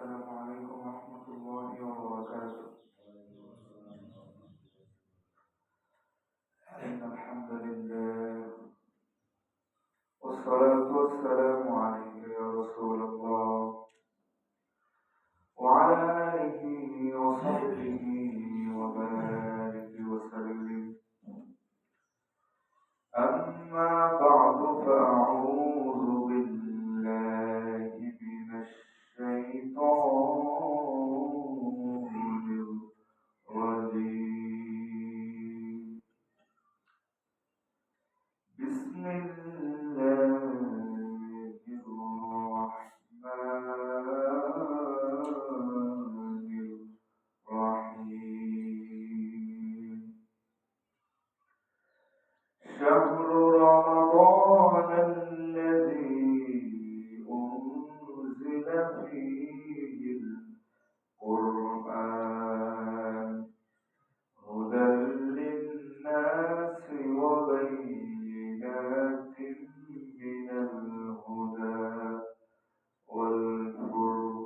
السلام عليكم ورحمة الله وبركاته. إن الحمد لله والصلاة والسلام عليك يا رسول الله وعلى آله وصحبه وبارك وسلم. أما بعد فأعوذ بالله من الشيطان الرجيم. بسم الله الرحمن الرحيم. شهر رمضان الذي أنزل فيه القرآن هدى للناس وبينات من الهدى والفرقان.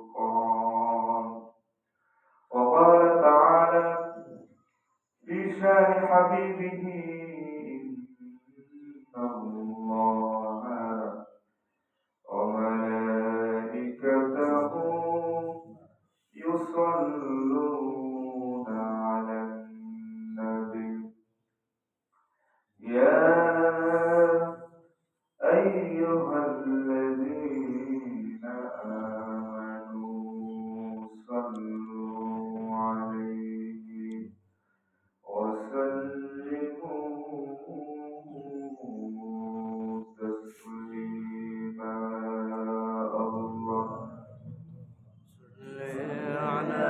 وقال تعالى في شان حبيبه: إن الله وملائكته يصلون على النبي يا أيها الذين آمنوا صلوا عليه وسلموا تسليما. الله صل على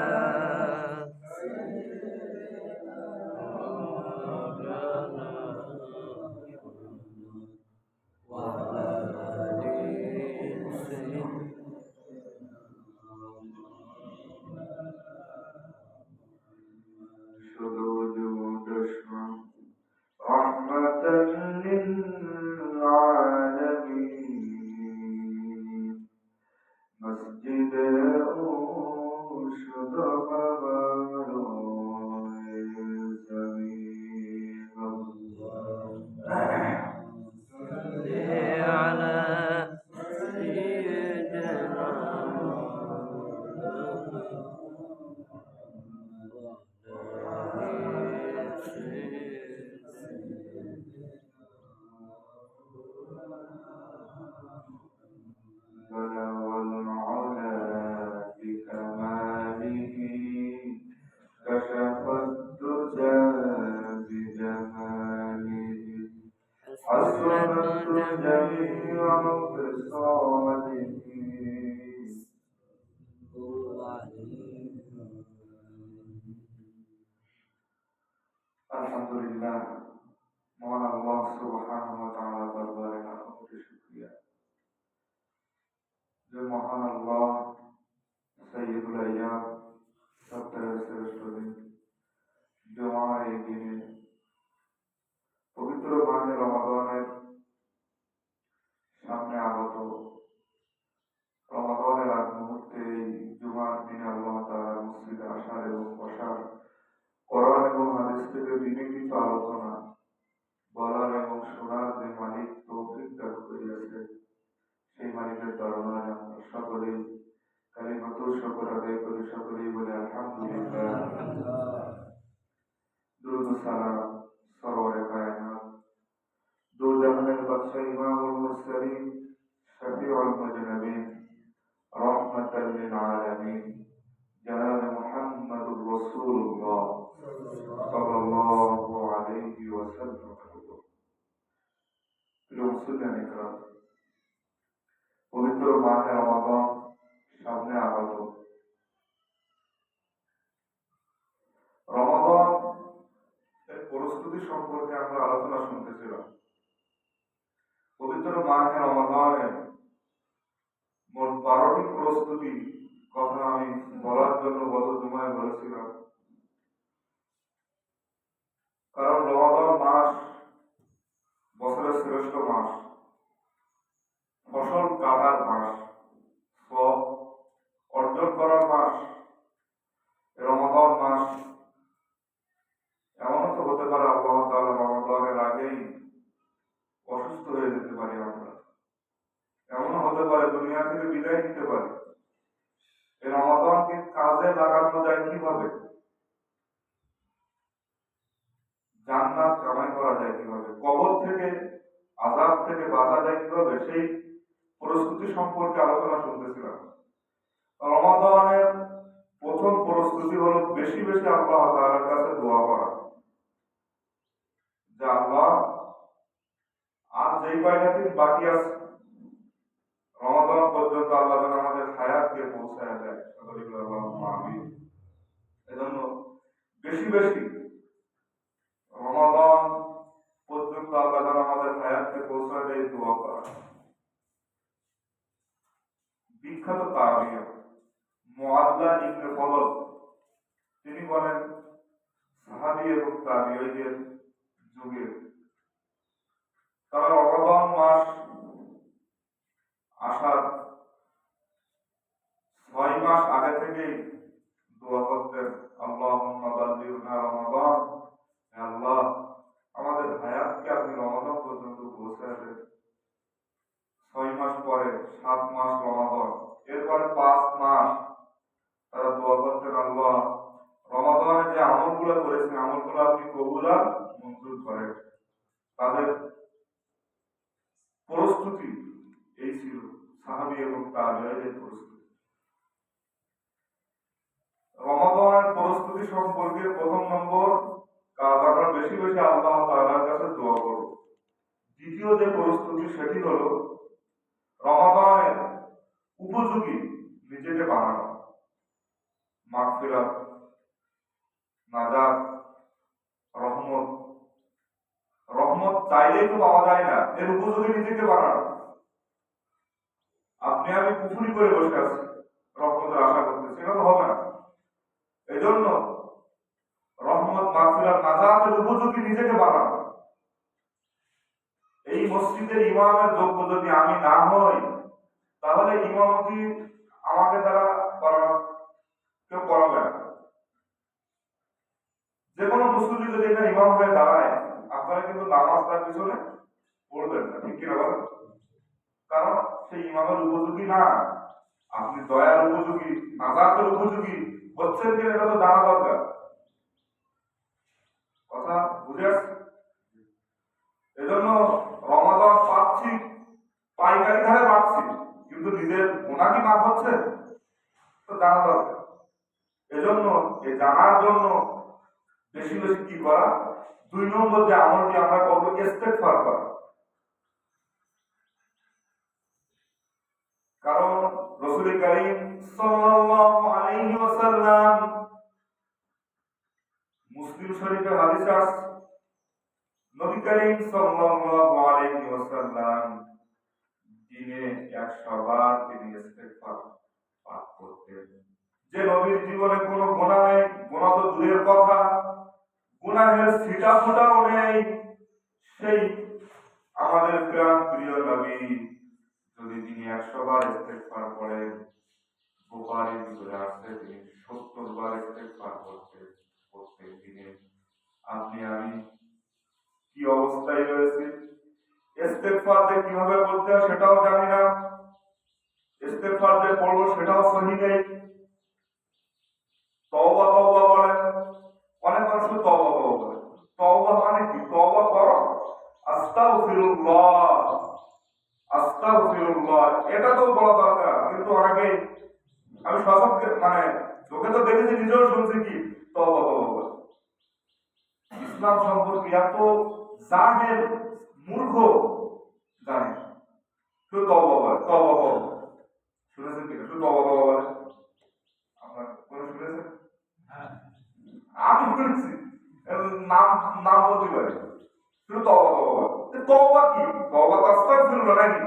رحمة للعالمين. مسجد أرشد زمين. الله صل على سيدنا بلغ العلا بكماله كشف الدجى بجماله حسنت جميع خصاله. আলহামদুলিল্লাহ, মহান আল্লাহ সুবহানাহু ওয়া তাআলা দরবারে লাখো কোটি শুকরিয়া যে মহান আল্লাহ সাইয়্যিদুল আইয়াম সপ্তাহের শ্রেষ্ঠ দিন জুমার এই দিনে পবিত্র মাহে রমাদানের সামনে আগত রমাদানের আগ মুহূর্তে এই জুমার দিনে আল্লাহ তাআলা মসজিদে আসার এবং বসার, কোরআন এবং হাদিস থেকে দিনে কিছু আলোচনা বলার এবং শোনার যে মালিক তৌফিক দান করিয়াছে, সেই মালিকের দরবারে আমরা সকলেই কালিমাতুল শুকর আদায় করি। সকলেই বলে আলহামদুলিল্লাহ। দুরূদ ও সালাম সরওয়ারে কায়নাত, দু জাহানের বাদশাহ ইমামুল মুরসালিন শফিউল মুজনিবিন রাহমাতাল লিল আলামিন জনাব মুহাম্মদুর রাসূলুল্লাহ সাল্লাল্লাহু আলাইহি ওয়াসাল্লাম। প্রিয় মুসলিম ইকরাম, পবিত্র মাহে রমাদান সামনে আগত। রমাদান এর প্রস্তুতি সম্পর্কে আমরা আলোচনা শুনতেছিলাম। পবিত্র মাহে রমাদানের মোট 12টি প্রস্তুতি কথা আমি বলার জন্য গত জুমায় বলেছিলাম। কারণ রমাদান মাস বছরের শ্রেষ্ঠ মাস, ফসল কাটার মাস, সব অর্জন করার বিদায় নিতে পারি, এই রমাদানকে কাজে লাগানো যায় কিভাবে, জান্নাত কামাই করা যায় কিভাবে, কবর থেকে আযাব থেকে বাঁচা যায় কিভাবে, সেই প্রস্তুতি সম্পর্কে আলোচনা শুনতেছিলাম। রমাদানের প্রথম প্রস্তুতি হলো বেশি বেশি আল্লাহ তাআলার কাছে দোয়া করা, যে আল্লাহ আর যেই কয়টা দিন বাকি আছে রমাদান পর্যন্ত আল্লাহ যেন আমাদের হায়াতকে পৌঁছায় দেয়, সকলে বলি আল্লাহুম্মা আমিন। এজন্য বেশি বেশি রমাদান পর্যন্ত আল্লাহ যেন আমাদের হায়াতকে পৌঁছায় দেয় দোয়া করা। বিখ্যাত তাবিঈ মুআল্লা ইবনে ফদল তিনি বলেন, সাহাবী এবং তাবিঈদের যুগে তারা রমাদান মাস আসার 6 মাস আগে থেকেই দোয়া করতেন, আল্লাহুম্মা বাল্লিগনা রমাদান, হে আল্লাহ আমাদের হায়াতকে আপনি রমাদান পর্যন্ত পৌঁছায় দেন। 6 মাস পরে 7 মাস রমাদান, এরপরে 5 মাস তারা দোয়া করতেন, আল্লাহ রমাদানে যে আমলগুলো করেছেন আমলগুলো আপনি কবুল আর মঞ্জুর করেন। তাদের প্রস্তুতি এই ছিল সাহাবী এবং তাবিঈদের প্রস্তুতি। রমাদানের প্রস্তুতি সম্পর্কে প্রথম নম্বর কাজ, আমরা বেশি বেশি আল্লাহ তাআলার কাছে দোয়া করব। দ্বিতীয় যে প্রস্তুতি সেটি হলো রমাদানের উপযোগী নিজেকে বানানো, মাগফিরাত, নাজাত, রহমত। রহমত চাইলেই তো পাওয়া যায় না, এর উপযোগী নিজেকে বানানো। আপনি আমি কুফরি করে বসে আছি, রহমতের আশা করতেছি, এটা তো হবে না। এজন্য রহমত, মাগফিরাত, নাজাতের উপযোগী নিজেকে বানানো। এই মসজিদের ইমামের যোগ্য যদি আমি না হই, তাহলে ইমামতি আমাকে দ্বারা কেউ করাবে না। যে কোনো মুসল্লি যদি এখানে ইমাম হয়ে দাঁড়ায়, আপনারা কিন্তু নামাজ তার পিছনে পড়বেন না, ঠিক কিনা বলেন? কারণ সেই ইমামের উপযোগী না, আপনি দয়ার উপযোগী, নাজাতের উপযোগী হচ্ছেন কিনা এটা তো জানা দরকার। কথা বুঝে আসছে? এজন্য রমাদান পাচ্ছি, পাইকারি ধারে পাচ্ছি, কিন্তু নিজের গুনাহ কি মাফ হচ্ছে তো জানা দরকার। এজন্য এই জানার জন্য বেশি বেশি কি করা, 2 নম্বর যে আমলটি আমরা করবো ইস্তেগফার করা। কারণ রাসূল কারীম সাল্লাল্লাহু আলাইহি ওয়াসাল্লাম, মুসলিম শরীফের হাদিসে আছে, নবী করিম সাল্লাল্লাহু আলাইহি ওয়াসাল্লাম দিনে 100 বার তিনি ইস্তেগফার পাঠ করতেন। যে নবীর জীবনে কোনো গুনাহ নেই, গুনাহ তো দূরের কথা, গুনাহের ছিটা ফোঁটাও নেই, সেই আমাদের প্রিয় নবী যদি তিনি 100 বার ইস্তেগফার করেন, বুখারীর ভিতরে আছে তিনি 70 বার ইস্তেগফার করতেন প্রত্যেক দিনে। আপনি আমি কি অবস্থায় রয়েছে, ইস্তেগফার যে কিভাবে করতে হয় সেটাও জানি না, ইস্তেগফার যে করবো সেটাও সহি নেই। তওবা তওবা বলে, অনেক মানুষ তওবা তওবা বলে। তওবা মানে কি? তওবা করো, আস্তাগফিরুল্লাহ, আস্তাগফিরুল্লাহ, এটা তো বলা দরকার, কিন্তু অনেকে আমি সচক্ষে মানে চোখে তো দেখেছি, নিজেও শুনছি কি তওবা তওবা বলে। ইসলাম সম্পর্কে এত জাহেল মূর্খ জানে, শুধু তওবা বলে, তওবা করো। শুনেছেন কিনা শুধু তওবা তওবা বলে? আপনার কোন শুনেছেন? আমি শুনেছি, নাম নাম বলতে পারি, শুধু তওবা তওবা বলে। তওবা কি? তওবা তো আস্তাগফিরুল্লাহ নাকি?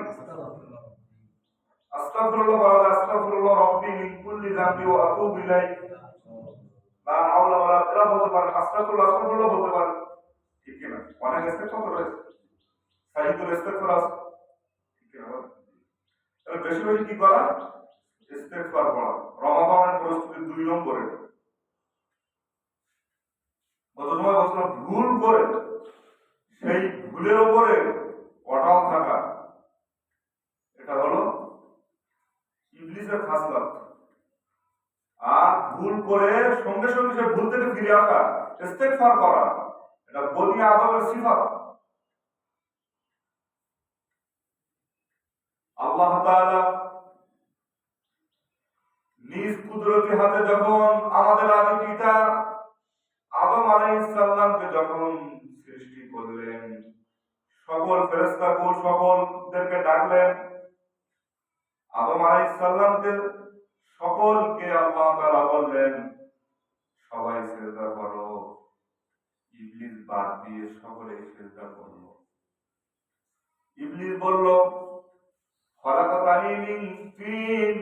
আস্তাগফিরুল্লাহ বলা যায়, আস্তাগফিরুল্লাহ রাব্বি মিন কুল্লি যামবি ওয়া আতুবু ইলাইহি, লা হাওলা ওয়ালা কুওয়াতা বলতে পারেন, আস্তাগফিরুল্লাহ আস্তাগফিরুল্লাহ বলতে পারেন, ঠিক কিনা? অনেক ইস্তেগফার রয়েছে, সাহিত্যের ইস্তেগফার আছে, ঠিক কিনা বলেন? তাহলে বেশি বেশি কি করা? ইস্তেগফার করা। রমাদানের প্রস্তুতি 2 নম্বরে, গত সময় বলছিলাম ভুল করে সেই ভুলের উপরে অটল থাকা, এটা হলো ইবলিসের খাসলত। আর ভুল করে সঙ্গে সঙ্গে সে ভুল থেকে ফিরে আসা, ইস্তেগফার করা, এটা বনি আদমের সিফাত। আল্লাহ তাআলা নিজ কুদরতি হাতে যখন আমাদের আদি পিতা আদম আলাইহিস সালামকে যখন সৃষ্টি করলেন, সকল ফেরেশতাকুল সকলদেরকে ডাকলেন, আদম আলাইহিস সালামকে সকলকে আল্লাহ তাআলা বললেন সবাই সিজদা করো। ইবলিস বাদ দিয়ে সকলে সিজদা করলো। ইবলিস বলল, খলাকতানি মিন তিন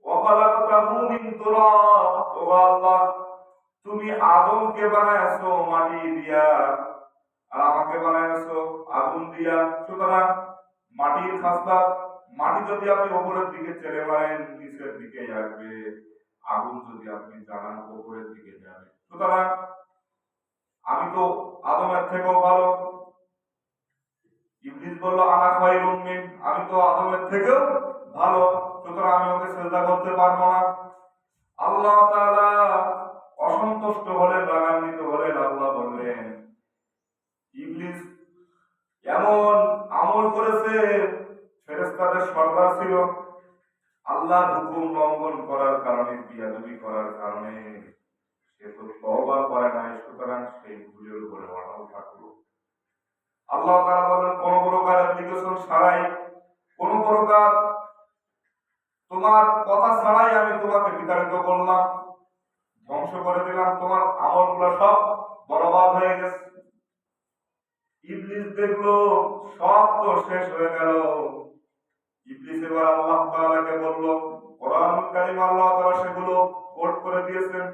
ওয়া খলাকতাহু মিন তুরাব। ও আল্লাহ, তুমি আদমকে বানাইছো মাটি দিয়া, আর আমাকে বানাইছো আগুন দিয়া। সুতরাং মাটির খাসলাত, মাটি যদি আপনি উপরের দিকে চেলে মারেন নিচের দিকে আসবে, আগুন যদি আপনি জ্বালান উপরের দিকে যাবে। সুতরাং আমি তো আদমের থেকেও ভালো। ইবলিস বলল, আনা খায়রুম মিন, আমি তো আদমের থেকেও ভালো, সুতরাং আমি ওকে সিজদা করতে পারবো না। আল্লাহ তাআলা অসন্তুষ্ট হলেন, রাগান্বিত হলেন। আল্লাহ বললেন, ইবলিস এমন আমল করেছে, ফেরেশতাদের সর্দার ছিল, আল্লাহর হুকুম লঙ্ঘন করার কারণে, বিয়াদবি করার কারণে সে তো তওবা করে নাই, সুতরাং সেই ভুলের উপরে অটল থাকলো। আল্লাহ তাআলা বলেন, কোন প্রকার অ্যাপ্লিকেশন ছাড়াই, কোন প্রকার তোমার কথা ছাড়াই আমি তোমাকে বিতাড়িত করলাম, ধ্বংস করে দিলাম, তোমার আমলগুলো সব বরবাদ হয়ে গেছে। ইবলিস দেখলো সব তো শেষ হয়ে গেল। ইবলিস এবার আল্লাহ তাআলাকে বলল, কোরআনুল কারীম আল্লাহ তাআলা সেগুলো কোট করে দিয়েছেন।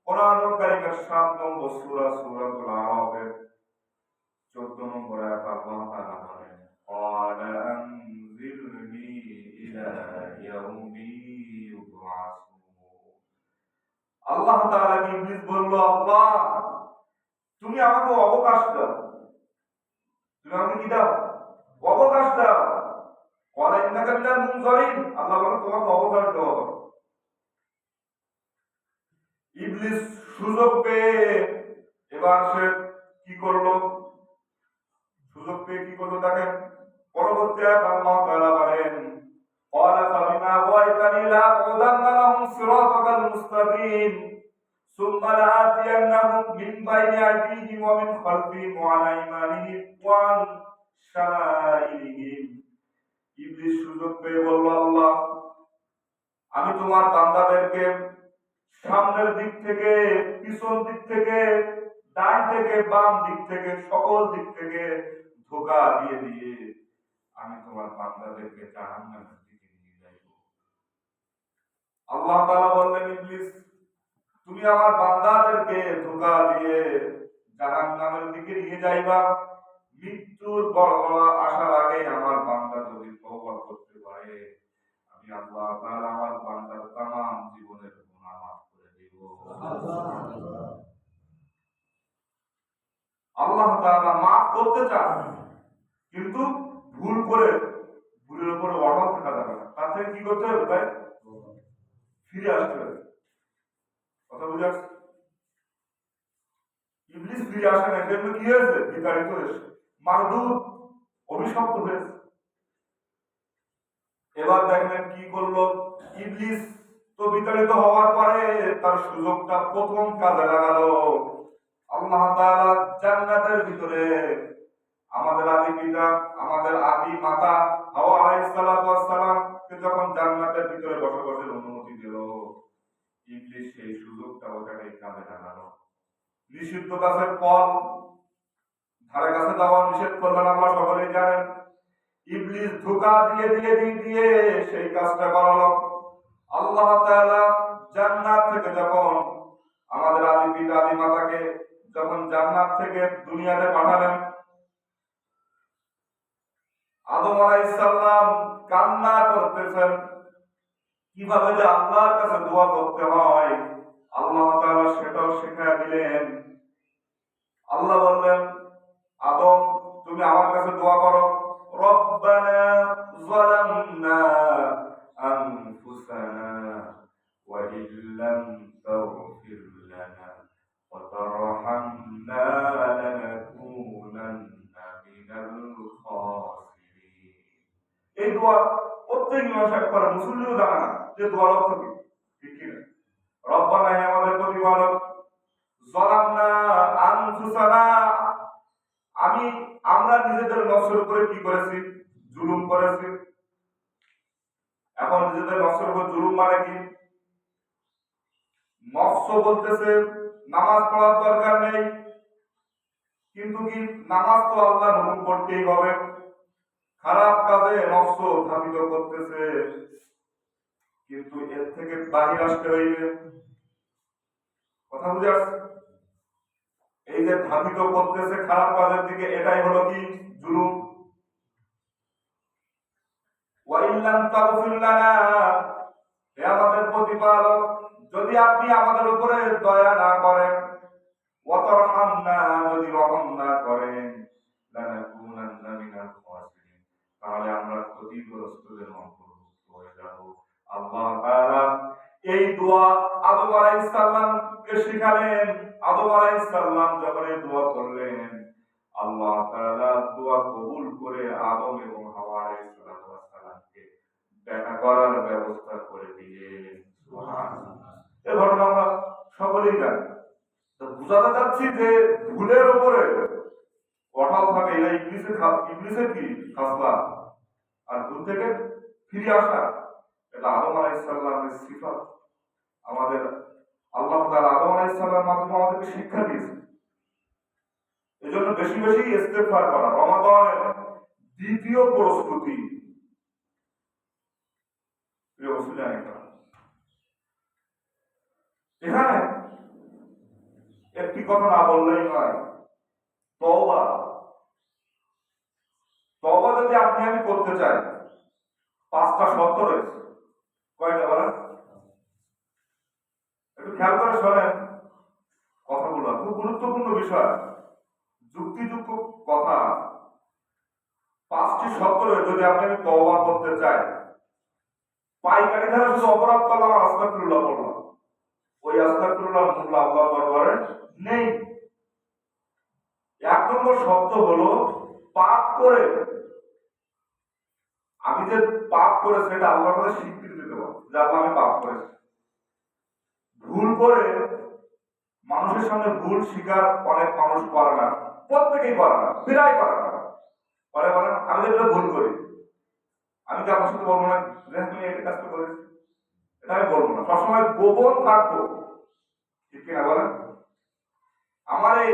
কোরআনুল কারীমের ৭ নম্বর সূরা সূরাতুল আরাফের ১৪ নম্বর আয়াত আল্লাহ তাআলা বলেন, ক্বালা আনজিরনি ইলা ইয়াউমি ইউবআসুন। আল্লাহ তাআলা ইবলিস বলল, আল্লাহ তুমি আমাকে অবকাশ দাও, তুমি আমাকে কি দাও? অবকাশ দাও। ক্বালা ইন্নাকা মিনাল মুনজারিন, আল্লাহ বলেন তোমাকে অবকাশ দেওয়া হবে। ইবলিস সুযোগ পেয়ে এবার সে কি করলো? সুযোগ পেয়ে কি করলো দেখেন, পরবর্তী আয়াত আল্লাহ তাআলা বলেন, ক্বালা ফাবিমা আগাওয়াইতানি লাআকুদান্না লাহুম সিরাতাকাল মুস্তাকিম সুম্মা লাআতিয়ান্নাহুম মিন বাইনি আইদিহিম ওয়া মিন খালফিহিম ওয়া আন আইমানিহিম ওয়া আন শামাইলিহিম। ইবলিস সুযোগ পেয়ে বলল, আল্লাহ আমি তোমার বান্দাদেরকে সামনের দিক থেকে, পিছন দিক থেকে, ডান থেকে, বাম দিক থেকে, সকল দিক থেকে ধোঁকা দিয়ে দিয়ে আমি তোমার বান্দাদেরকে জাহান্নামের দিকে নিয়ে যাইব। আল্লাহ তাআলা বললেন, ইবলিস তুমি আমার বান্দাদেরকে ধোঁকা দিয়ে জাহান্নামের দিকে নিয়ে যাইবা, মৃত্যুর বড় আসার আগে আমার বান্দা যদি তওবা করতে পারে, আমি আল্লাহ তাআলা আমার বান্দার তামাম জীবনের গুনাহ মাফ করে দেব। আল্লাহ তাআলা মাফ করতে চান, কিন্তু ভুল করে ভুলের উপরে অটল থাকা যাবে না। তার থেকে কি করতে হবে ভাই? ফিরে আসতে হবে। কথা বুঝে আসছে? ইবলিস ফিরে আসে না, এজন্য কি হয়েছে? বিতাড়িত হয়েছে, মারদুদ, অভিশপ্ত হয়েছে। এবার দেখবেন কি করলো ইবলিস। তো বিতাড়িত হওয়ার পরে তার সুযোগটা প্রথম কাজে লাগালো। আল্লাহ তাআলা জান্নাতের ভিতরে আমাদের আদি পিতা, আমাদের আদি মাতা হাওয়া আলাইহিস সালাতু ওয়াস সালামকে যখন জান্নাতের ভিতরে বসবাসের অনুমতি দিল, ইবলিস সেই সুযোগটা ওখানে কাজে লাগালো। নিষিদ্ধ গাছের ফল ধারে কাছে যাওয়া নিষেধ করলেন, আমরা সকলেই জানেন। ইবলিস ধোঁকা দিয়ে দিয়ে দিয়ে দিয়ে সেই কাজটা করালো। আল্লাহ তাআলা জান্নাত থেকে যখন আমাদের আদি পিতা আদি মাতাকে যখন জান্নাত থেকে দুনিয়াতে পাঠালেন, আদম আলাইহিস সালাম কান্না করতেছেন, কিভাবে যে আল্লাহর কাছে দোয়া করতে হয় আল্লাহ তাআলা সেটাও শিখিয়ে দিলেন। আল্লাহ বললেন, আদম তুমি আমার কাছে দোয়া করো, রব্বানা যালামনা আনফুসানা দোয়া প্রত্যেক ইমাম সাহেব করে, মুসল্লিও জানে না যে দোয়ার অর্থ কি। ঠিক কিনা? রব্বানা, হে আমাদের প্রতিপালক, যালামনা আনফুসানা, আমরা নিজেদের নফসের উপরে কি করেছি? জুলুম করেছি। এখন নিজেদের নফসের উপর জুলুম মানে কি? নফস বলতেছে নামাজ পড়ার দরকার নেই, কিন্তু কি নামাজ তো আল্লাহর হুকুম করতেই হবে। খারাপ কাজে নফস ধাবিত করতেছে, কিন্তু এর থেকে বাহির আসতে হইবে। কথা বুঝে আসছে? এই যে ধাবিত করতেছে খারাপ কাজের দিকে, এটাই হলো কি? জুলুম। ওয়াইল্লাম তাগফির লানা, হে আমাদের প্রতিপালক, যদি আপনি আমাদের উপরে দয়া না করেন, ওয়াতারহামনা, যদি রহম না করেন, লানাকুনান্না মিনাল খাসিরিন, তাহলে আমরা ক্ষতিগ্রস্তদের অন্তর্ভুক্ত হয়ে যাব। আল্লাহ তাআলা এই দোয়া আদম আলাইহিস সালামকে শিখালেন। আদম আলাইহিস সালাম যখন এই দোয়া করলেন, আল্লাহ তাআলা দোয়া কবুল করে আদম এবং হাওয়া আলাইহিস সালামকে দেখা করার ব্যবস্থা করে দিলেন। সুবহানাল্লাহ। এই ঘটনা আমরা সকলেই জানি। তো বুঝাতে চাচ্ছি যে ভুলের উপরে অটল থাকে, এটা ইবলিসের কি খাসলা। আর ভুল থেকে ফিরে আসা, এটা আদম আলাইহিস সালামের সিফাত। আমাদের আল্লাহ তাআলা আদম আলাইহিস সালামের মাধ্যমে আমাদেরকে শিক্ষা দিয়েছে। এজন্য বেশি বেশি ইস্তেগফার করা। রমাদানের দ্বিতীয় প্রস্তুতি, প্রিয় মুসলিম, এখানে একটি কথা না বললেই নয়, তওবা। তওবা যদি আপনি আমি করতে চাই, 5টা শর্ত রয়েছে। কয়টা বলেন? একটু খেয়াল করে শোনেন কথাগুলো, খুব গুরুত্বপূর্ণ বিষয়, যুক্তিযুক্ত কথা। 5টি শর্ত রয়েছে যদি আপনি আমি তওবা করতে চাই। পাইকারি ধারে শুধু অপরাধ করলাম আর আস্তাগফিরুল্লাহ বললাম, ওই আস্তাগফিরুল্লাহ মূল্য আল্লাহর দরবারে নেই। 1 নম্বর শর্ত হলো পাপ করে, আমি যে পাপ করে সেটা আল্লাহর কাছে স্বীকৃতি দিতে পারবো যে আল্লাহ আমি পাপ করেছি। ভুল করে মানুষের সামনে ভুল স্বীকার অনেক মানুষ করে না, প্রত্যেকেই করে না, প্রায় করে না। পরে বলেন আমি যেটা ভুল করি, আমি কি আপনার সাথে বলবো না যে তুমি এটা কাজটা করেছি? এটা আমি বলবো না, সবসময় গোপন থাকবো। ঠিক কিনা বলেন? আমার এই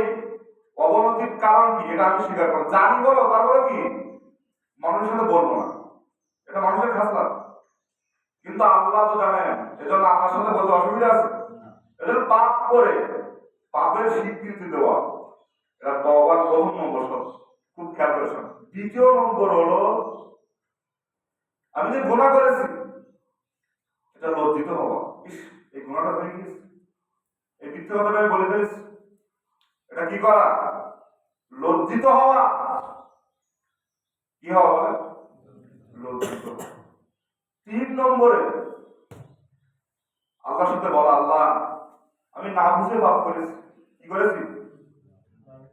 অবনতির কারণ কি এটা আমি স্বীকার করবো, জানি বলো, তারপরে কি মানুষের সাথে বলবো না, এটা মানুষের খাসলাত। কিন্তু আল্লাহ তো জানেন, এজন্য আপনার সাথে বলতে অসুবিধা আছে। এজন্য পাপ করে পাপের স্বীকৃতি দেওয়া, এটা তওবার 1ম নম্বর শর্ত। খুব খেয়াল করে শোনেন। 2য় নম্বর হলো আমি যে গুনাহ করেছি এটা লজ্জিত হওয়া। ইস, এই গুনাহটা হয়ে গেছে, এই মিথ্যে কথাটা আমি বলে ফেলেছি, এটা কি করা? লজ্জিত হওয়া। কি হওয়া বলে? লজ্জিত। 3 নম্বরে আল্লাহর সাথে বলা, আল্লাহ আমি না বুঝে পাপ করেছি। কি করেছি?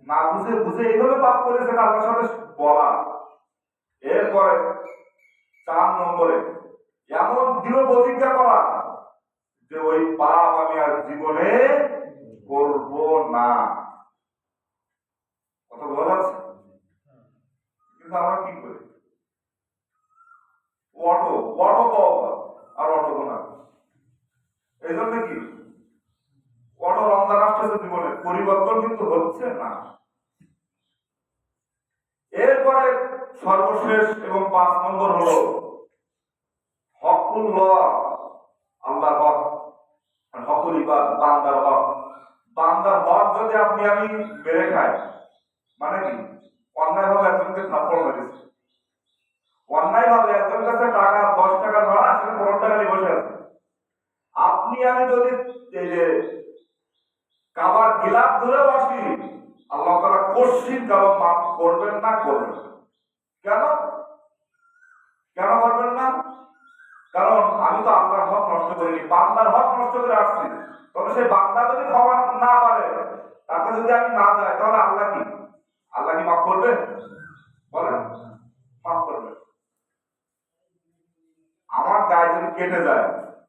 না বুঝে বুঝে এইভাবে পাপ করেছে, এটা আল্লাহর সাথে বলা। এরপরে 4 নম্বরে এমন দৃঢ় প্রতিজ্ঞা করা যে ওই পাপ আমি আর জীবনে করব না। কথা বোঝা যাচ্ছে? কিন্তু আমরা কি করি? অটো অটো তওবা আর অটো গুনাহ। এই জন্য কি অটো রমজান আসতেছে, জীবনে পরিবর্তন কিন্তু হচ্ছে না। এরপরে সর্বশেষ এবং 5 নম্বর হলো হকুল্লাহ, আল্লাহর হক। হকুল ইবাদ, বান্দার হক। বান্দার হক যদি আপনি আমি মেরে খাই, মানে কি অন্যায় ভাবে একজনকে থাপ্পড় মেরেছি, অন্যায় ভাবে একজন কাছে টাকা 10 টাকা না আসলে 15 টাকা নিয়ে বসে আছে, আপনি আমি যদি এই যে কাবার গিলাফ ধরেও আসি, আল্লাহ তাআলা কোশ্চিন কারো মাফ করবেন না, করবেন না। কেন? কেন করবেন না? কারণ আমি তো আল্লাহর হক নষ্ট করিনি, বান্দার হক নষ্ট করে আসছি। তবে সেই বান্দা যদি ক্ষমা না পারে, তাকে যদি আমি না যাই, তাহলে আল্লাহ কি মাফ করবে? বলেন, মাফ করবে। পায়ে যদি কেটে যায়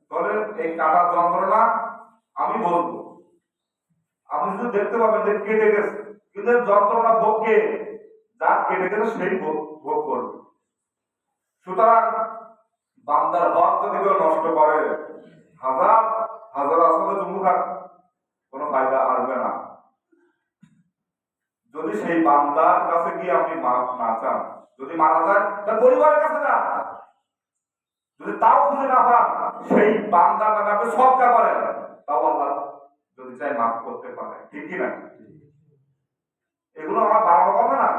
তাহলে এই কাটার যন্ত্রণা আমি বলবো, আপনি শুধু দেখতে পাবেন যে কেটে গেছে, কিন্তু যন্ত্রণা ভোগকে যা কেটে গেছে সেই ভোগ করবে। সুতরাং বান্দার হক যদি কেউ নষ্ট করে, হাজার হাজার আসলে চুমুখার কোনো ফায়দা আসবে না। যদি সেই বান্দার কাছে গিয়ে আপনি মাফ না চান, যদি মারা যায় তার পরিবারের কাছে যান, যদি তাও খুঁজে না পান সেই বান্দার নামে আপনি সদকা করেন, তাও আল্লাহ যদি চাই মাফ করতে পারে, ঠিক কি না? এগুলো আমার বানানো কথা না,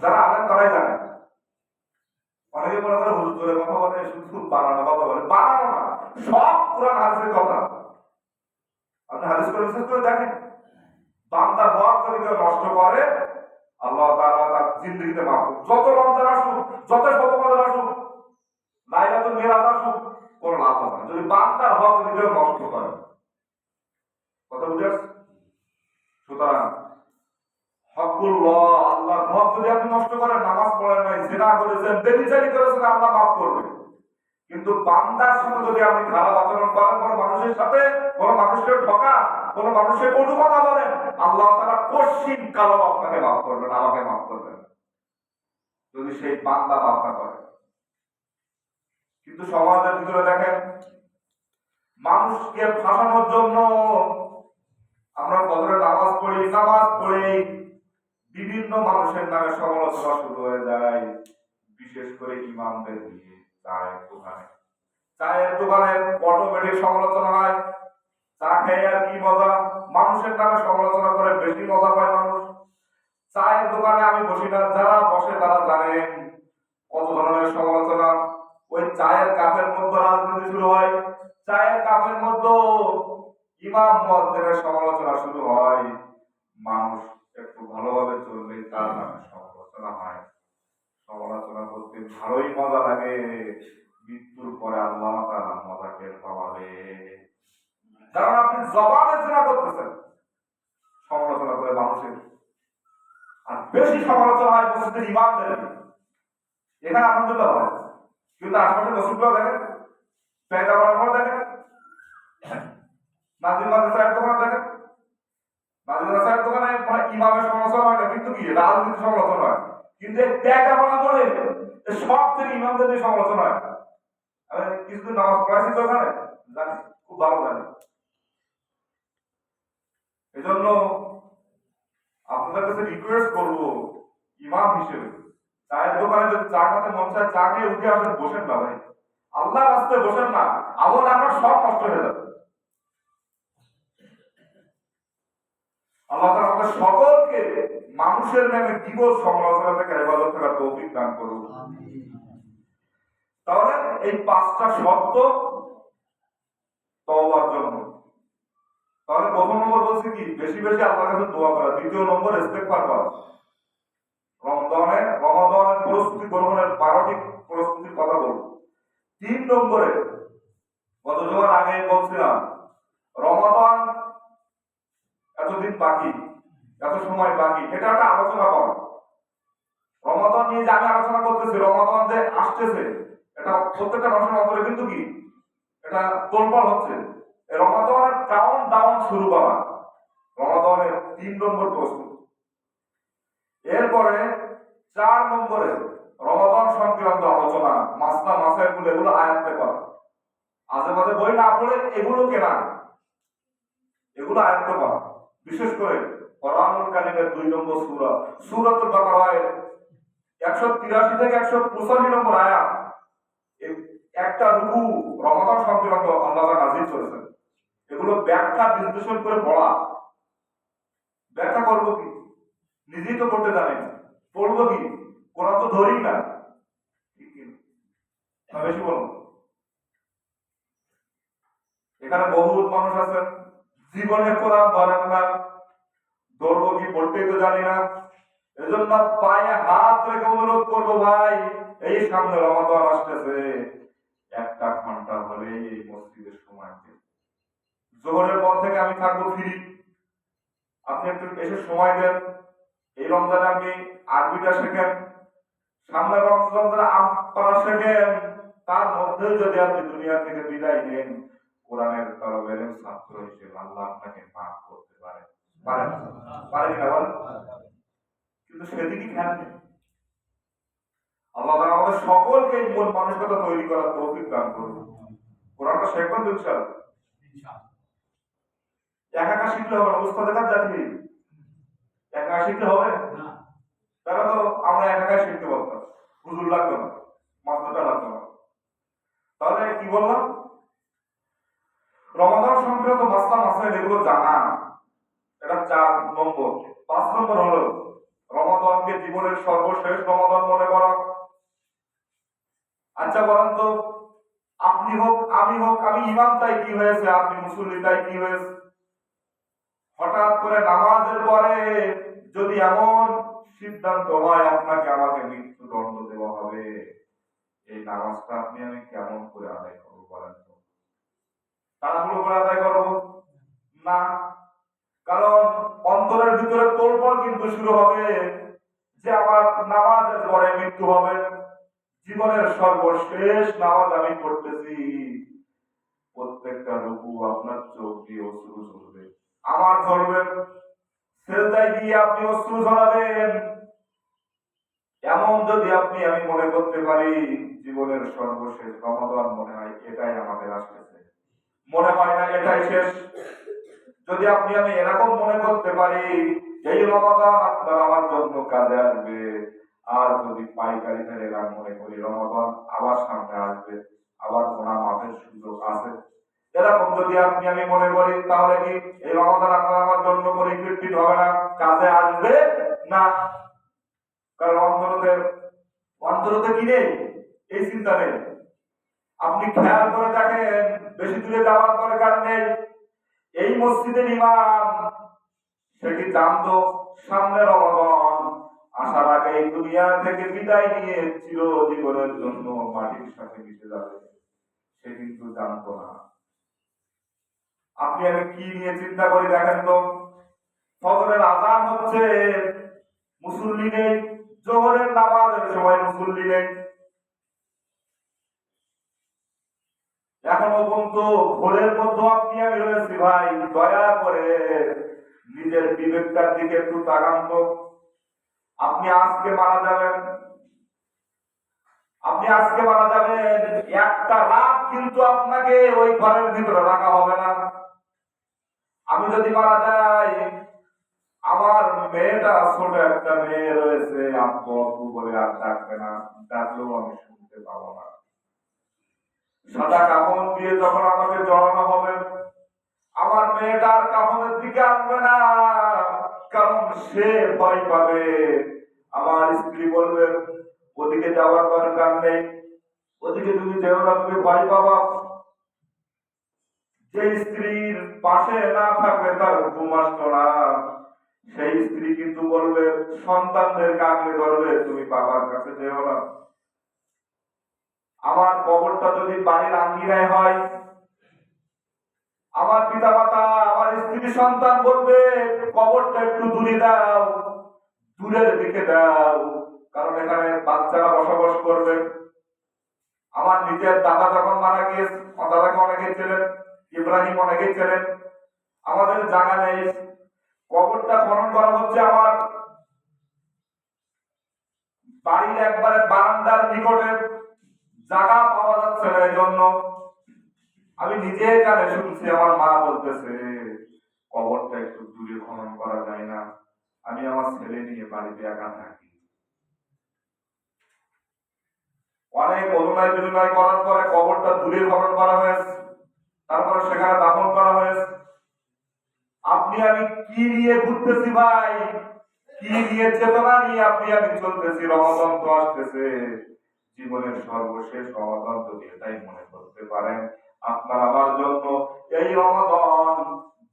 যারা আলেন তারাই জানে। অনেকে মনে করে হুজুর জোরে কথা বলে, শুধু বানানো কথা বলে, বানানো না, সব কোরআন হাদিসের কথা। আপনি হাদিস করে বিশ্বাস করে দেখেন, বান্দার হক যদি কেউ নষ্ট করে আল্লাহ তাআলা তার জিন্দেগিতে মাফ করবে। যত রমজান আসুক, যত শবে কদর আসুক, লাইলাতুল মিরাজ আসুক, কোনো লাভ হবে না যদি বান্দার হক যদি কেউ নষ্ট করে। কথা বুঝে আসছে? সুতরাং হকুল্লাহ, আল্লাহর হক যদি আপনি নষ্ট করেন, নামাজ পড়েন নাই, জিনা করেছেন, ব্যভিচারী করেছেন, আল্লাহ মাফ করবে। কিন্তু বান্দার সাথে যদি আপনি খারাপ আচরণ করেন, কোনো মানুষের সাথে, কোনো মানুষকে ঠকা, কোনো মানুষের কটু কথা বলেন, আল্লাহ তাআলা কঠিন কালো আপনাকে মাফ করবেন, আমাকে মাফ করবেন, যদি সেই বান্দা মাফ না করে। কিন্তু সমাজের ভিতরে দেখেন, মানুষকে ফাঁসানোর জন্য আমরা ফজরের নামাজ পড়ি, নামাজ পড়ে বিভিন্ন মানুষের নামে সমালোচনা শুরু হয়ে যায়, বিশেষ করে ইমামদের দিয়ে। চায়ের দোকানে অটোমেটিক সমালোচনা হয়, চা খেয়ে আর কি মজা, মানুষের নামে সমালোচনা করে বেশি মজা পায় মানুষ। চায়ের দোকানে আমি বসি না, যারা বসে তারা জানেন কত ধরনের সমালোচনা। ওই চায়ের কাপের মধ্যে রাজনীতি শুরু হয়, চায়ের কাপের মধ্যে ইমাম মুয়াজ্জিনের সমালোচনা শুরু হয়। মানুষ একটু ভালোভাবে চললে তার নামে সমালোচনা হয়। সমালোচনা করতে ভালোই মজা লাগে, মৃত্যুর পরে আল্লাহ তাআলা মজা টের পাওয়াবে। কারণ আপনি জবানে জিনা করতেছেন সমালোচনা করে মানুষের। আর বেশি সমালোচনা হয় মসজিদের ইমামদের। এখানে আলহামদুলিল্লাহ হয়, কিন্তু আশপাশে মসজিদগুলো দেখেন, পেয়দা বাড়ানো দেখেন, নাজির মাদ্রাসার দোকানে দেখেন, নাজির মাদ্রাসার দোকানে মানে ইমামের সমালোচনা হয় না, কিন্তু কি রাজনীতির সমালোচনা হয়। কিন্তু এই পেয়দা বাড়ানো বলে সব থেকে ইমামদের নিয়ে সমালোচনা হয়। আমি কিছুদিন নামাজ পড়াইছি তো ওখানে, জানি, খুব ভালো জানি। এজন্য আপনাদের কাছে রিকোয়েস্ট করবো, ইমাম হিসেবে চায়ের দোকানে যদি চা খেতে মন চায়, চা খেয়ে উঠে আসেন, বসেন না ভাই, আল্লাহর রাস্তায় বসেন না, আমল আপনার সব নষ্ট হয়ে যাবে। আল্লাহ তাআলা আমাদের সকলকে মানুষের নামে দিবস সমালোচনা থেকে হেফাজত থাকার তৌফিক দান করুন। তাহলে এই 5টা শর্ত তওবার জন্য। তাহলে প্রথম নম্বর বলছে কি, বেশি বেশি আল্লাহর কাছে দোয়া করা। দ্বিতীয় নম্বর ইস্তেগফার করা। রমাদানের প্রস্তুতি গ্রহণের 12টি প্রস্তুতির কথা বলব। 3 নম্বরে গত জুমার আগে বলছিলাম, রমাদান এতদিন বাকি, এত সময় বাকি, এটা একটা আলোচনা করা। রমাদান নিয়ে যে আমি আলোচনা করতেছি, রমাদান যে আসতেছে, এটা প্রত্যেকটা মানুষের অন্তরে কিন্তু কি এটা তোলপাড় হচ্ছে। রমাদানের কাউন্ট ডাউন শুরু করা, রমাদানের 3 নম্বর প্রস্তুতি। এরপরে 4 নম্বরে রমাদান সংক্রান্ত আলোচনা, মাসলা মাসাইলগুলো এগুলো আয়ত্তে করা। আজে বাজে বই না পড়ে এগুলো কেনা, এগুলো আয়ত্ত করা। বিশেষ করে কোরআনুল কারীমের 2 নম্বর সূরা, সূরাতুল বাকারায় 183 থেকে 185 নম্বর আয়াত, একটা রুকু রমাদান সংক্রান্ত আল্লাহ নাযিল করেছেন। এগুলো ব্যাখ্যা বিশ্লেষণ করে পড়া। ব্যাখ্যা করবো কি, নিজেই তো করতে জানি না, পড়বো কি, কোরআন তো ধরি না, বেশি বলবো। এখানে বহুত মানুষ আছেন জীবনে কোরআন ধরেন না, ধরবো কি, পড়তেই তো জানি না। এজন্য পায়ে হাত রেখে অনুরোধ করবো, ভাই এই সামনে রমাদান আসতেছে, 1 ঘন্টা হলে এই মসজিদের সময় দেন। জোহরের পর থেকে আমি থাকবো ফ্রি, আপনি একটু এসে সময় দেন। এই রমজানে আপনি আরবিটা শেখেন, সামনে রমজানে আপনারা শেখেন, তার মধ্যে যদি আপনি দুনিয়া থেকে বিদায় নেন, কোরআনের তরফের ছাত্র হিসেবে আল্লাহ আপনাকে মাফ করতে পারে, পারেন পারেন না বলেন? কিন্তু সেদিকে খেয়াল নেই। আল্লাহ তাআলা আমাদের সকলকে মন মানসিকতা তৈরি করার তৌফিক দান করুন। কোরআনটা শেখবেন তো ইনশাআল্লাহ। একা একা শিখলে হবে না, উস্তাদের কাছে যাচ্ছি একা একা শিখলে হবে না। তাহলে তো আমরা একা একা শিখতে পারতাম, হুজুর লাগতো না, মাস্টারটা লাগতো না। তাহলে কি বললাম? রমাদান সংক্রান্ত মাসলা মাসাইল এগুলো জানা, এটা 4 নম্বর। 5 নম্বর হলো রমাদানকে জীবনের সর্বশেষ রমাদান মনে করা। আচ্ছা বলেন তো, আপনি হোক আমি হোক, আমি ইমাম তাই কি হয়েছে, আপনি মুসল্লি তাই কি হয়েছে? হঠাৎ করে নামাজের পরে যদি এমন সিদ্ধান্ত হয় আপনাকে আমাকে মৃত্যুদণ্ড দেওয়া হবে, এই নামাজটা আপনি আমি কেমন করে আদায় করবো বলেন তো? তাড়াহুড়ো করে আদায় করবো না, কারণ অন্তরের ভিতরে তোলপাড় কিন্তু শুরু হবে যে আমার নামাজের পরে মৃত্যু হবে, জীবনের সর্বশেষ নামাজ আমি করতেছি। প্রত্যেকটা রুকু আপনার চোখ দিয়ে অশ্রু ঝরবে, আমার ঝরবে, সেজদায় গিয়ে আপনি অশ্রু ঝরাবেন। এমন যদি আপনি আমি মনে করতে পারি জীবনের সর্বশেষ রমাদান মনে হয় এটাই আমাদের আসতেছে, মনে হয় না এটাই শেষ, যদি আপনি আমি এরকম মনে করতে পারি এই রমাদান আপনার আমার জন্য কাজে আসবে, আর যদি পাইকারি ধরে মনে করি রমাদান আবার সামনে আসবে, আবার গুনাহ মাফের সুযোগ আছে, এরকম যদি আপনি আমি মনে করি, তাহলে কি এই রমাদান আপনার আমার জন্য পরিবর্তিত হবে না, কাজে আসবে না? কারণ অন্তরতে কি নেই, এই চিন্তা নেই। আপনি খেয়াল করে দেখেন, বেশি দূরে যাওয়ার দরকার নেই। এই মসজিদের ইমাম সে কি জানতো সামনে রমাদান আসার আগে এই দুনিয়া থেকে বিদায় নিয়ে চিরজীবনের জন্য মাটির সাথে মিশে যাবে? সে কিন্তু জানতো না। আপনি আমি কি নিয়ে চিন্তা করি দেখেন তো, ফজরের আযান হচ্ছে, মুসল্লি নেই, জোহরের নামাজের সময় মুসল্লি নেই, এখনো পর্যন্ত ভোরের মধ্যে আপনি আমি রয়েছি। ভাই দয়া করে নিজের বিবেকটার দিকে একটু তাকান তো। আপনি আজকে মারা যাবেন, আপনি আজকে মারা যাবেন, একটা রাত কিন্তু আপনাকে ওই ঘরের ভিতরে রাখা হবে না। আমি যদি মারা যাই, আমার মেয়েটা, ছোট একটা মেয়ে রয়েছে, আব্বু আব্বু বলে আর ডাকবে না, ডাকলেও আমি শুনতে পাবো না। সাদা কাপড় দিয়ে যখন আমাকে জড়ানো হবে, আমার মেয়েটার কাপড়ের দিকে আসবে না, কারণ সে ভয় পাবে। আমার স্ত্রী বলবে ওদিকে যাওয়ার দরকার নেই, ওদিকে তুমি যেও না, তুমি ভয় পাবা। যে স্ত্রীর পাশে না থাকলে তার ঘুম আসতো না, সেই স্ত্রী কিন্তু বলবে সন্তানদের কাকলে ধরবে, তুমি বাবার কাছে যেও না। আমার কবরটা যদি বাড়ির আঙ্গিনায় হয়, আমার পিতা মাতা, আমার স্ত্রী সন্তান বলবে কবরটা একটু দূরে দাও, দূরের দিকে দাও, কারণ এখানে বাচ্চারা বসবাস করবে। আমার নিজের দাদা যখন মারা গিয়েছে, আমার দাদাকে অনেকেই ছিলেন, ইব্রাহিম অনেকেই ছিলেন, আমাদের জায়গা নেই, কবরটা খনন করা হচ্ছে আমার বাড়ির একবারে বারান্দার নিকটে, জায়গা পাওয়া যাচ্ছে না, এই জন্য আমি নিজে কানে শুনছি আমার মা বলতেছে কবরটা একটু দূরে খনন করা যায় না, আমি আমার ছেলে নিয়ে বাড়িতে একা থাকি। অনেক অনুনয় বিনয় করার পরে কবরটা দূরে খনন করা হয়েছে, তারপরে সেখানে দাফন করা হয়েছে। আপনি আমি কি নিয়ে ঘুরতেছি ভাই, কি নিয়ে চেতনা নিয়ে আপনি আমি চলতেছি? রমাদান তো আসতেছে, জীবনের সর্বশেষ রমাদান যদি এটাই মনে করতে পারেন আপনার আমার জন্য এই রমাদান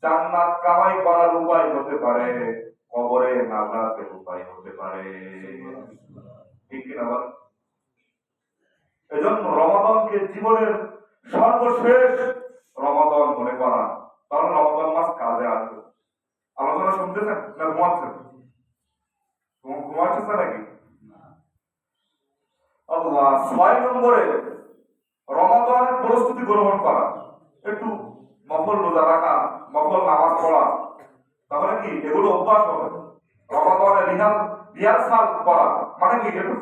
জান্নাত কামাই করার উপায় হতে পারে, কবরে নাজাতের উপায় হতে পারে, ঠিক কিনা বল? এজন্য রমাদানকে জীবনের সর্বশেষ রমাদান মনে করা, কারণ রমাদান মাস কাজে আসবে। আলোচনা শুনতেছেন না ঘুমাচ্ছেন? ঘুমাচ্ছেন নাকি? আল্লাহ। 6 নম্বরে রমাদানের প্রস্তুতি গ্রহণ করা, একটু নফল রোজা রাখা, নফল নামাজ পড়া, তাহলে কি এগুলো অভ্যাস হবে। রমাদানে রিহার্সাল করা মানে কি একটু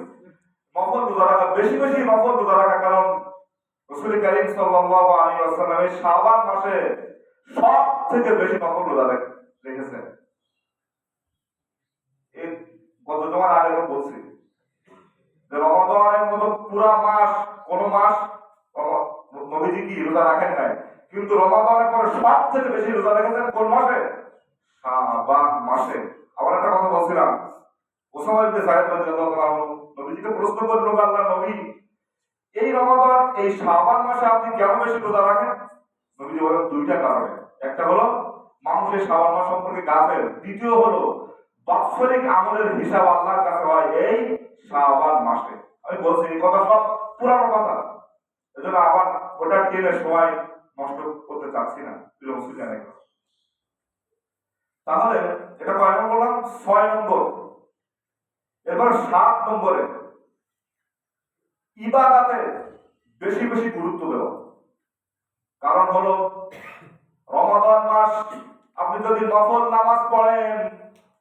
নফল রোজা রাখা, বেশি বেশি নফল রোজা রাখা। কারণ রাসূল কারীম সাল্লাল্লাহু আলাইহি ওয়াসাল্লাম এই শাবান মাসে সব থেকে বেশি নফল রোজা রেখেছেন। এই গত জমার আগে তো বলছি যে রমাদানের মতো পুরা মাস কোন মাস নবীজি কি রোজা রাখেন নাই, কিন্তু রমাদানের পরে সব থেকে বেশি রোজা রেখেছেন কোন মাসে? শাবান মাসে। আবার একটা কথা বলছিলাম, ওসামা ইবনে যায়েদ রাদিয়াল্লাহু আনহু নবীজিকে প্রশ্ন করলো, আল্লাহর নবী, এই রমাদান এই শাবান মাসে আপনি কেন বেশি রোজা রাখেন? নবীজি বলেন দুইটা কারণে। একটা হলো মানুষের শাবান মাস সম্পর্কে গাফেল, দ্বিতীয় হলো বাৎসরিক আমলের হিসাব আল্লাহর কাছে হয় এই শাবান মাসে। আমি বলছি এই কথা সব পুরানো কথা, এজন্য আবার ওটা টেনে সময় নষ্ট করতে চাচ্ছি না, প্রিয় মুসলিম। তাহলে এটা কয় নম্বর বললাম? 6 নম্বর। এবার 7 নম্বরে ইবাদতে বেশি বেশি গুরুত্ব দেওয়া। কারণ হলো রমাদান মাস আপনি যদি নফল নামাজ পড়েন,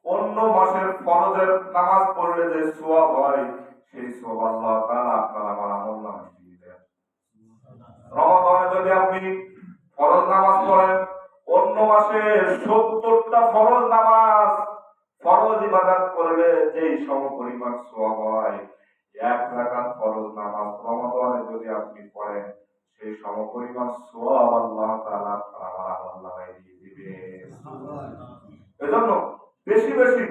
অন্য মাসের ফরজের নামাজ পড়লে যে সওয়াব হয় সেই সওয়াব আল্লাহ তাআলা আপনার আমার আমলনামায় দিয়ে দেন। রমাদানে যদি আপনি ফরজ নামাজ পড়েন, অন্য মাসে 70টা ফরজ নামাজ ফরজ ইবাদত করলে যেই সমপরিমাণ সওয়াব হয়, এক রাকাত ফরজ নামাজ রমাদানে যদি আপনি পড়েন সেই সমপরিমাণ সওয়াব আল্লাহ তাআলা আপনার আমার আমলনামায় দিয়ে দিবেন। এজন্য বেশি বেশি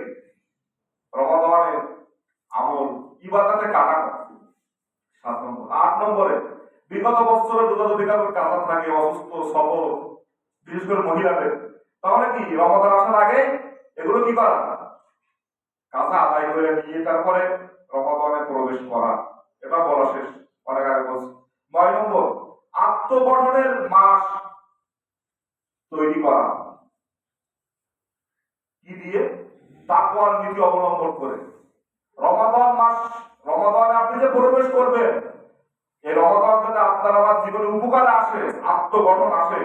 রমাদানে আমল ইবাদতে কাটানো। 7 নম্বর। 8 নম্বরে বিগত বছরের রোজা যদি কারোর কাজা থাকে, অসুস্থ সফর, বিশেষ করে মহিলাদের, তাহলে কি রমাদান আসার আগে এগুলো কি করা? কাজা আদায় করে নিয়ে তারপরে রমাদানে প্রবেশ করা। এটা বলা শেষ, অনেক আগে বলছি। 9 নম্বর, আত্মগঠনের মাস তৈরি করা। কি দিয়ে? তাকওয়ার নীতি অবলম্বন করে। রমাদান মাস, রমাদানে আপনি যে প্রবেশ করবেন, এই রমাদান যদি আপনার আমার জীবনে উপকার আসে, আত্মগঠন আসে,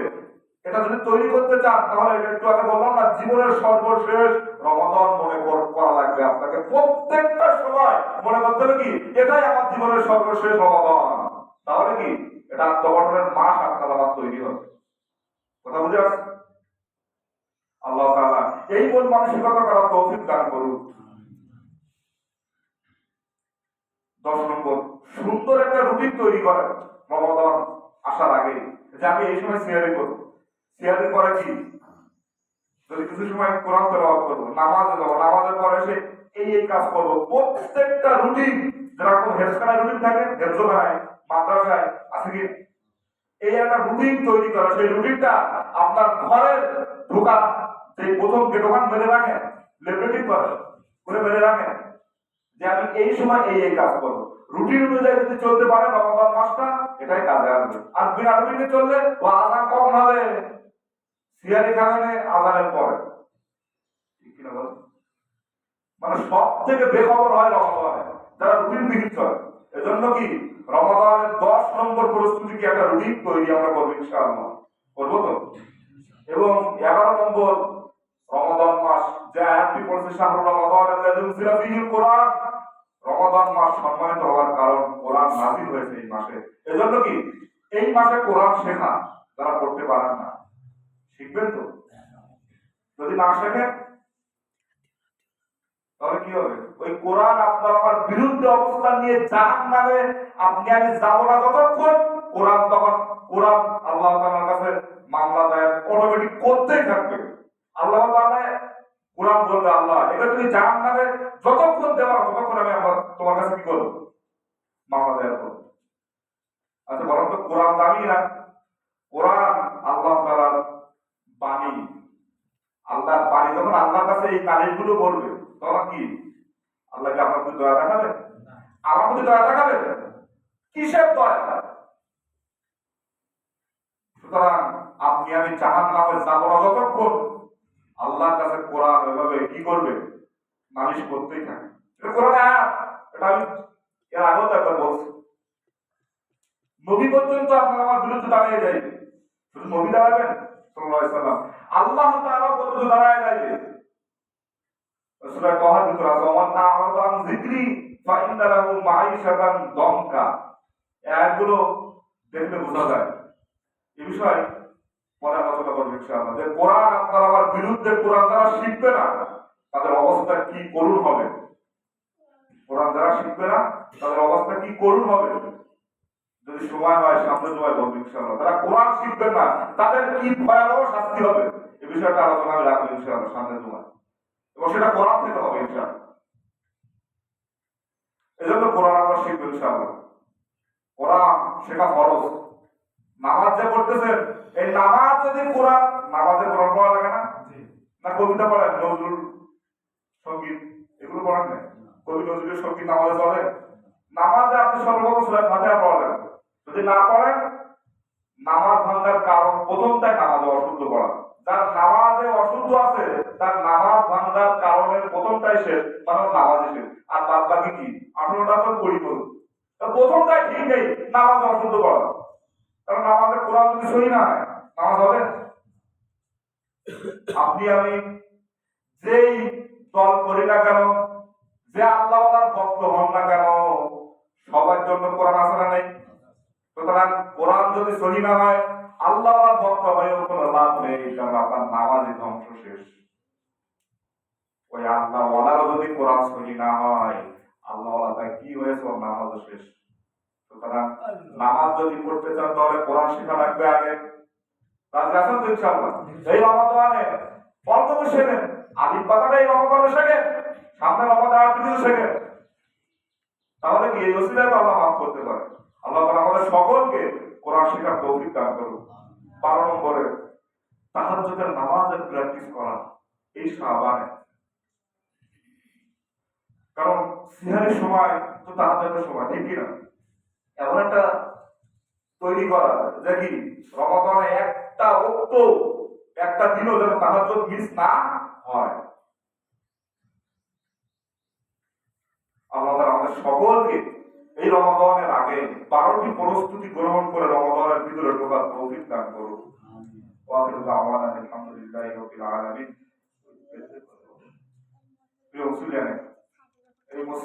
এটা যদি তৈরি করতে চান, তাহলে এটা একটু আগে বললাম না, জীবনের সর্বশেষ রমাদান মনে করা লাগবে আপনাকে। প্রত্যেকটা সময় মনে করতে হবে কি এটাই আমার জীবনের সর্বশেষ রমাদান। তাহলে কি এটা আত্মগঠনের মাস আপনার আমার তৈরি হবে। কথা বুঝে আসছে? আল্লাহ তাআলা এই মন মানসিকতা করার তৌফিক দান করুন। 10 নম্বর, সুন্দর একটা রুটিন তৈরি করেন রমাদান আসার আগে, যে আমি এই সময় সিয়ারি করব, সিয়ারি পরে কি যদি কিছু সময় কোরআন তেলাওয়াত করব, নামাজে যাব, নামাজের পরে এসে এই কাজ করব। প্রত্যেকটা রুটিন, যেরকম হেফজখানায় রুটিন থাকে, হেফজখানায় মাদ্রাসায় আছে কি এই একটা রুটিন তৈরি করা। সেই রুটিনটা আপনার ঘরের ঢোকা যে প্রথম গেট ওখানে মেরে রাখেন, লেবরেটিভ করে মেরে রাখেন যে আমি এই সময় এই কাজ করবো। রুটিন অনুযায়ী যদি চলতে পারে রমাদান মাসটা এটাই কাজে আসবে। আর বিনা রুটিনে চললে ও আযান কখন হবে? সিয়ারি খানে আযানের পরে। ঠিক কিনা বল? মানে সব থেকে বেখবর হয় রমাদানে যারা রুটিন বিহীন চলে। এজন্য কি রমাদানের 10 নম্বর প্রস্তুতি কি একটা রুটিন তৈরি আমরা করবো ইনশাআল্লাহ, করবো তো। এবং 11 নম্বর, রমাদান মাস যে আয়াতটি পড়েছে, শাহরুর রমাদান আল্লাযী উনজিলা ফীহিল কোরআন, রমাদান মাস সম্মানিত হওয়ার কারণ কোরআন নাযিল হয়েছে এই মাসে। এজন্য কি এই মাসে কোরআন শেখা, যারা পড়তে পারেন না শিখবেন তো। যদি না শেখেন তাহলে কি হবে? ওই কোরআন আপনার আমার বিরুদ্ধে অবস্থান নিয়ে জাহান্নামে আপনি আমি যাবো না যতক্ষণ, কোরআন তখন কোরআন আল্লাহ তাআলার কাছে মামলা দায়ের অটোমেটিক করতেই থাকবে। আল্লাহ তাআলা কোরআন বলবে, আল্লাহ এটা তুমি জাহান্নামে যতক্ষণ দেওয়া ততক্ষণ আমি আমার তোমার কাছে কি করবো? মামলা দায়ের করবো। আচ্ছা বলেন তো, কোরআন দামি না? কোরআন আল্লাহ তাআলার বাণী, আল্লাহর বাণী। যখন আল্লাহর কাছে এই নালিশগুলো বলবে, তখন কি আল্লাহকে আপনার প্রতি দয়া দেখাবে? আমার প্রতি দয়া দেখাবে? কিসের দয়া? সুতরাং আপনি আমি জাহান্নামে যাব না যতক্ষণ, আল্লাহর কাছে কোরআন এভাবে কি করবে? নালিশ করতেই থাকে। এটা কোরআন আয়াত, এটা আমি এর আগেও একবার বলছি। নবী পর্যন্ত আপনার আমার বিরুদ্ধে দাঁড়িয়ে যাইবে। শুধু নবী দাঁড়াবেন সাল্লাল্লাহু আলাইহি সাল্লাম, আল্লাহ তাআলা পর্যন্ত দাঁড়ায় যাইবে। সূরা তাহার ভিতরে আছে ওমান আ'রাদা আন যিকরি ফাইন্না লাহু মাঈশাতান দনকা। এই আয়াতগুলো দেখলে বোঝা যায় এই বিষয়ে পরে আলোচনা করব ইনশাআল্লাহ, যে কোরআন আপনার আমার বিরুদ্ধে কোরআন যারা শিখবে না তাদের অবস্থা কি করুণ হবে। কোরআন যারা শিখবে না তাদের অবস্থা কি করুণ হবে। যদি সময় হয় সামনে সময় বলবো ইনশাআল্লাহ। তারা কোরআন শিখবেন না তাদের কি ভয়াবহ শাস্তি হবে এই বিষয়টা আলোচনা আমি রাখবো ইনশাআল্লাহ সামনে সময়, এবং সেটা কোরআন থেকে হবে ইনশাআল্লাহ। এজন্য কোরআন আমরা শিখবো ইনশাআল্লাহ। কোরআন শেখা ফরজ। নামাজ যে পড়তেছেন এই নামাজ যদি কোরআন, নামাজে কোরআন পড়া লাগে না? না কবিতা পড়েন, নজরুল সঙ্গীত এগুলো পড়েন না? কবি নজরুলের সঙ্গীত নামাজে চলে? নামাজে আপনি সর্বপ্রথম সূরা ফাতিহা পড়া লাগবে। যদি না পড়েন নামাজ ভাঙার কারণ প্রথমটাই নামাজে অশুদ্ধ পড়া। যার নামাজে অশুদ্ধ আছে তার নামাজ ভাঙার কারণের প্রথমটাই শেষ, মানে নামাজে শেষ। আর বাদ বাকি কি 18টা তো পড়ি করুন, প্রথমটাই ঠিক নেই, নামাজে অশুদ্ধ পড়া। কারণ নামাজে কোরআন যদি সহি না হয় নামাজ হবে? আপনি আমি যেই দল করি না কেন, যে আল্লাহওয়ালার ভক্ত হন না কেন, সবার জন্য কোরআন আছে না নেই? সুতরাং কোরআন যদি সহি না হয় আল্লাহওয়ালার ভক্ত হয়েও কোনো লাভ নেই, কারণ আপনার নামাজে ধ্বংস শেষ। ওই আল্লাহওয়ালারও যদি কোরআন সহি না হয় আল্লাহওয়ালা তাই কি হয়েছে, ওর নামাজও শেষ। সুতরাং নামাজ যদি পড়তে চান তাহলে কোরআন শেখা লাগবে আগে। রাজি আছেন তো ইনশাআল্লাহ? এই রমাদানে অল্প শেখেন, আলিফ বাতাটা এই রমাদানে শেখেন, সামনে রমাদান আর কিছু শেখেন, তাহলে কি এই ওসিলায় তো আল্লাহ মাফ করতে পারে। আল্লাহ তাআলা আমাদের সকলকে কোরআন শেখার তৌফিক দান করুন। 12 নম্বরে তাহাজ্জুদের নামাজের প্র্যাকটিস করা এই শাবানে। কারণ সিহারের সময় তো তাহাজ্জুদের সময়, ঠিক কি না? এমন একটা তৈরি করা যে কি রমাদানে একটা ওয়াক্ত একটা দিনও যেন তাহাজ্জুদ মিস না হয়। আল্লাহ তাআলা আমাদের সকলকে এই রমাদানের আগে 12টি প্রস্তুতি গ্রহণ করে রমাদানের ভিতরে ঢোকার তৌফিক দান করুন। ওয়া আখিরু দাওয়ানা আলহামদুলিল্লাহি রাব্বিল আলামিন।